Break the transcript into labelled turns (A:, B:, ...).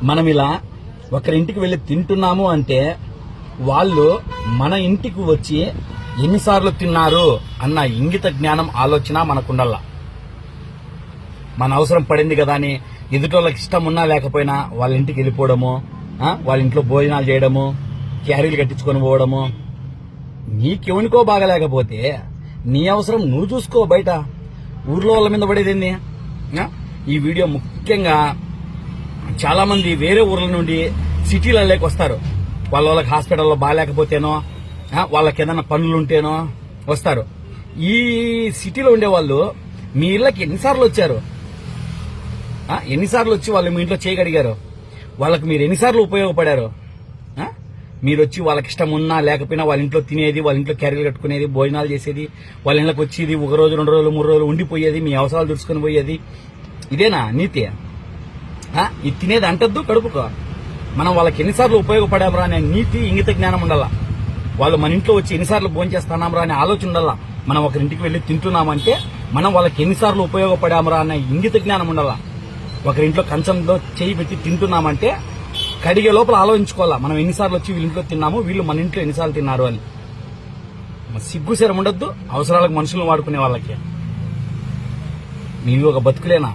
A: మనం ఇలా ఒకరింటికి వెళ్ళి తింటున్నాము అంటే వాళ్ళు మన ఇంటికి వచ్చి ఎన్నిసార్లు తిన్నారు అన్న ఇంగిత జ్ఞానం ఆలోచన మనకుండల్లా. మన అవసరం పడింది కదా అని ఎదుటోళ్ళకి ఇష్టం ఉన్నా లేకపోయినా వాళ్ళ ఇంటికి వెళ్ళిపోవడము, వాళ్ళ ఇంట్లో భోజనాలు చేయడము, క్యారీలు కట్టించుకొని పోవడము. నీకెవనికో బాగలేకపోతే నీ అవసరం నువ్వు చూసుకో. బయట ఊర్లో వాళ్ళ మీద పడేదేంది? ఈ వీడియో ముఖ్యంగా చాలా మంది వేరే ఊర్ల నుండి సిటీలలోకి వస్తారు. వాళ్ళకి హాస్పిటల్లో బాగాలేకపోతేనో, వాళ్ళకి ఏదైనా పనులు ఉంటేనో వస్తారు. ఈ సిటీలో ఉండేవాళ్ళు మీ ఇళ్ళకి ఎన్నిసార్లు వచ్చారు? ఎన్నిసార్లు వచ్చి వాళ్ళు మీ ఇంట్లో చేయగలిగారు? వాళ్ళకి మీరు ఎన్నిసార్లు ఉపయోగపడారు? మీరు వచ్చి వాళ్ళకి ఇష్టం ఉన్నా లేకపోయినా వాళ్ళ ఇంట్లో తినేది, వాళ్ళ ఇంట్లో క్యారీలు కట్టుకునేది, భోజనాలు చేసేది, వాళ్ళ ఇళ్ళకి వచ్చేది, 1 రోజు 2 రోజులు 3 రోజులు ఉండిపోయేది, మీ అవసరాలు చూసుకుని పోయేది. ఇదేనా నీతి? ఇది తినేది అంటద్దు కడుపుకో. మనం వాళ్ళకి ఎన్నిసార్లు ఉపయోగపడామరా అనే నీతి ఇంగిత జ్ఞానం ఉండాలా. వాళ్ళు మన ఇంట్లో వచ్చి ఎన్నిసార్లు భోజనం చేస్తున్నామరా అనే ఆలోచన ఉండాలా. మనం ఒకరింటికి వెళ్ళి తింటున్నామంటే మనం వాళ్ళకి ఎన్నిసార్లు ఉపయోగపడామరా అనే ఇంగిత జ్ఞానం ఉండాలా. ఒకరింట్లో కంచంలో చేయి పెట్టి తింటున్నామంటే కడిగే లోపల ఆలోచించుకోవాలా, మనం ఎన్నిసార్లు వచ్చి వీళ్ళ ఇంట్లో తిన్నాము, వీళ్ళు మన ఇంట్లో ఎన్నిసార్లు తిన్నారు అని. సిగ్గుసేరం ఉండొద్దు అవసరాలకు మనుషులను వాడుకునే వాళ్ళకి. నీళ్ళు ఒక బతుకులేనా?